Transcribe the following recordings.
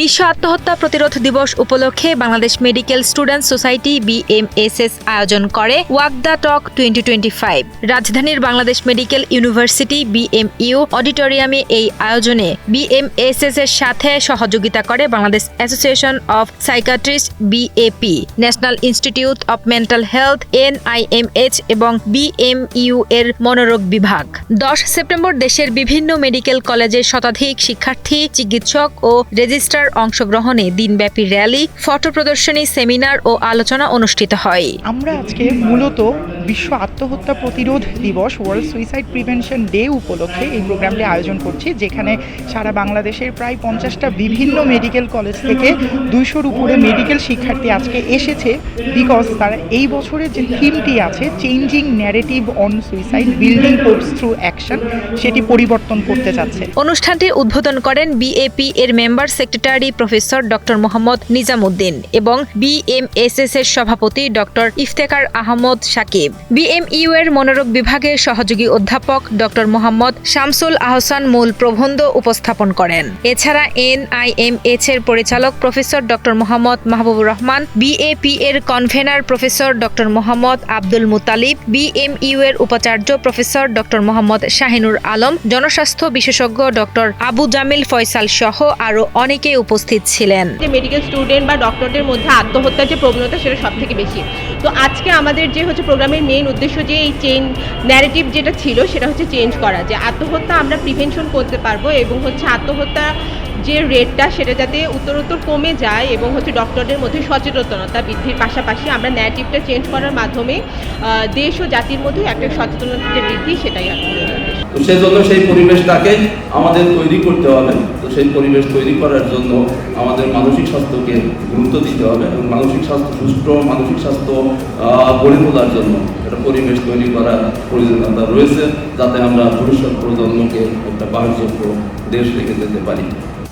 বিশ্ব আত্মহত্যা প্রতিরোধ দিবস উপলক্ষে Bangladesh medical students society BMSS আয়োজন করে ওয়াক দ্য টক 2025। রাজধানীর বাংলাদেশ মেডিকেল ইউনিভার্সিটি BMU অডিটোরিয়ামে এই আয়োজনে BMSS এর সাথে সহযোগিতা করে Bangladesh association of psychiatrist BAP, national institute of mental health NIMH এবং BMU এর মনোরোগ বিভাগ। 10 সেপ্টেম্বর দেশের বিভিন্ন মেডিকেল কলেজের শতাধিক শিক্ষার্থী, চিকিৎসক ও রেজিস্ট্রার অংশগ্রহণে দিনব্যাপী র্যালি, ফটো প্রদর্শনী, সেমিনার ও আলোচনা অনুষ্ঠিত হয়। আমরা আজকে মূলত বিশ্ব আত্মহত্যা প্রতিরোধ দিবস ওয়ার্ল্ড সুইসাইড প্রিভেনশন ডে উপলক্ষে এই প্রোগ্রামটি আয়োজন করছি, যেখানে সারা বাংলাদেশের প্রায় 50টা বিভিন্ন মেডিকেল কলেজ থেকে 200-র উপরে মেডিকেল শিক্ষার্থী আজকে এসেছে। বিকজ তারা এই বছরের যে থিমটি আছে, changing narrative on suicide, building Hopes through action, সেটি পরিবর্তন করতে যাচ্ছে। অনুষ্ঠানটি উদ্বোধন করেন BAP এর member secretary professor doctor Mohammad Nizamuddin এবং BMSS এর সভাপতি ডক্টর ইফতেখার আহমদ সাকিব। BMU এর মনোরোগ বিভাগের সহযোগী অধ্যাপক ডক্টর মোহাম্মদ শামসুল আহসান মূল প্রবন্ধ উপস্থাপন করেন। এছাড়া NIMH এর পরিচালক professor doctor Mohammad Mahbubur Rahman, BAP এর convener professor doctor Mohammad Abdul Muttalib, BMU এর উপাচার্য প্রফেসর ডক্টর মোহাম্মদ শাহিনুর আলম, জনস্বাস্থ্য বিশেষজ্ঞ ডক্টর আবু জামিল ফয়সাল সহ আরো অনেকে উপস্থিত ছিলেন। মেডিকেল স্টুডেন্ট বা ডক্টরদের মধ্যে আত্মহত্যার যে প্রবণতা সেটা সব থেকে বেশি। তো আজকে আমাদের যে প্রোগ্রামের মেইন উদ্দেশ্য যে এই ন্যারেটিভ যেটা ছিল সেটা চেঞ্জ করা, যে আত্মহত্যা আমরা প্রিভেনশন করতে পারবো এবং হত্যা যে রেটটা সেটা যাতে উত্তরোত্তর কমে যায় এবং ডক্টরদের মধ্যে সচেতনতা বৃদ্ধির পাশাপাশি আমরা ন্যারেটিভটা চেঞ্জ করার মাধ্যমে দেশ ও জাতির মধ্যে একটা সচেতনতা যে বৃদ্ধি সেটাই তো সেই জন্য সেই পরিবেশটাকে আমাদের তৈরি করতে হবে। তো সেই পরিবেশ তৈরি করার জন্য আমাদের মানসিক স্বাস্থ্যকে গুরুত্ব দিতে হবে এবং মানসিক স্বাস্থ্য সুষ্ঠু মানসিক স্বাস্থ্য গড়ে তোলার জন্য একটা পরিবেশ তৈরি করার প্রয়োজনীয়তা রয়েছে, যাতে আমরা ভবিষ্যৎ প্রজন্মকে একটা বাসযোগ্য দেশ রেখে যেতে পারি।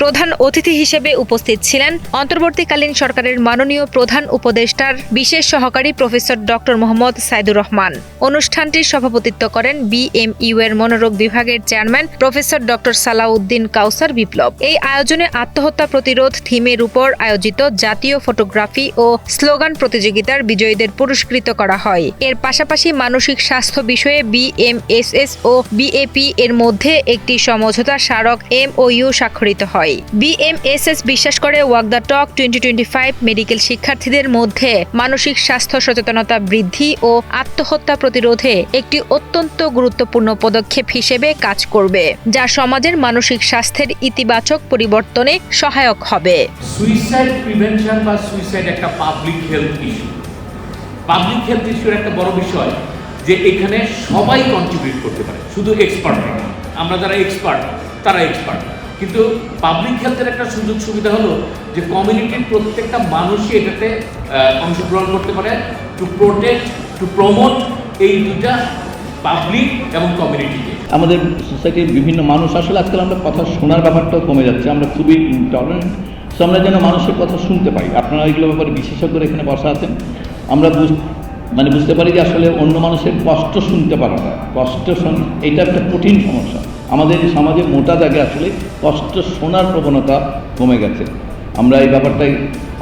প্রধান অতিথি হিসেবে উপস্থিত ছিলেন অন্তর্বর্তীকালীন সরকারের মাননীয় প্রধান উপদেষ্টার বিশেষ সহকারী প্রফেসর ডক্টর মোহাম্মদ সাইদুর রহমান। অনুষ্ঠানটির সভাপতিত্ব করেন BMU এর মনোরোগ বিভাগের চেয়ারম্যান প্রফেসর ডক্টর সালাউদ্দিন কাউসার বিপ্লব। এই আয়োজনে আত্মহত্যা প্রতিরোধ থিমের উপর আয়োজিত জাতীয় ফটোগ্রাফি ও স্লোগান প্রতিযোগিতার বিজয়ীদের পুরস্কৃত করা হয়। এর পাশাপাশি মানসিক স্বাস্থ্য বিষয়ে BMSS ও BAP এর মধ্যে একটি সমঝোতা স্মারক MOU স্বাক্ষরিত হয়। BMSS বিশ্বাস করে ওয়াক দ্য টক 2025 মেডিকেল শিক্ষার্থীদের মধ্যে মানসিক স্বাস্থ্য সচেতনতা বৃদ্ধি ও আত্মহত্যা প্রতিরোধে একটি অত্যন্ত গুরুত্বপূর্ণ পদক্ষেপ হিসেবে কাজ করবে, যা সমাজের মানসিক স্বাস্থ্যের ইতিবাচক পরিবর্তনে সহায়ক হবে। সুইসাইড প্রিভেনশন বা সুইসাইড একটা public health issue. Public health ইস্যুর একটা বড় বিষয় যে এখানে সবাই কন্ট্রিবিউট করতে পারে, শুধু এক্সপার্ট না। আমরা যারা এক্সপার্ট তারা এক্সপার্ট, কিন্তু পাবলিক হেলথের একটা সুযোগ সুবিধা হলো যে কমিউনিটির প্রত্যেকটা মানুষই এটাতে অংশগ্রহণ করতে পারে, টু প্রোটেক্ট, টু প্রমোট এই দুটা পাবলিক এবং কমিউনিটিকে। আমাদের সোসাইটির বিভিন্ন মানুষ আসলে আজকাল আমরা কথা শোনার ব্যাপারটাও কমে যাচ্ছে, আমরা খুবই ইনটলারেন্ট। সো আমরা যেন মানুষের কথা শুনতে পাই। আপনারা এইগুলো ব্যাপারে বিশেষজ্ঞরা এখানে বসা আছেন, আমরা বুঝতে পারি যে আসলে অন্য মানুষের কষ্ট শুনতে পারাটা, এটা একটা কঠিন সমস্যা। আমাদের সমাজে মোটা দাগে আসলে কষ্ট শোনার প্রবণতা কমে গেছে। আমরা এই ব্যাপারটাই,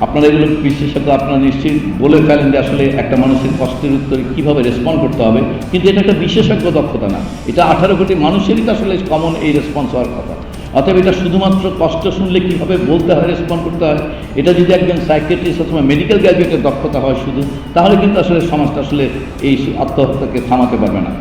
আপনারা এগুলো বিশেষজ্ঞ, আপনারা নিশ্চয়ই বলে ফেলেন যে আসলে একটা মানুষের কষ্টের উত্তরে কীভাবে রেসপন্ড করতে হবে, কিন্তু এটা একটা বিশেষজ্ঞ দক্ষতা না, এটা 18 কোটি মানুষেরই তো আসলে কমন এই রেসপন্স হওয়ার কথা। অতএব এটা শুধুমাত্র কষ্ট শুনলে কীভাবে বলতে হয়, রেসপন্ড করতে হয়, এটা যদি একজন সাইকিয়াট্রিস্ট অথবা মেডিকেল গ্র্যাজুয়েটের দক্ষতা হয় শুধু, তাহলে কিন্তু আসলে সমাজটা আসলে এই আত্মহত্যাকে থামাতে পারবে না।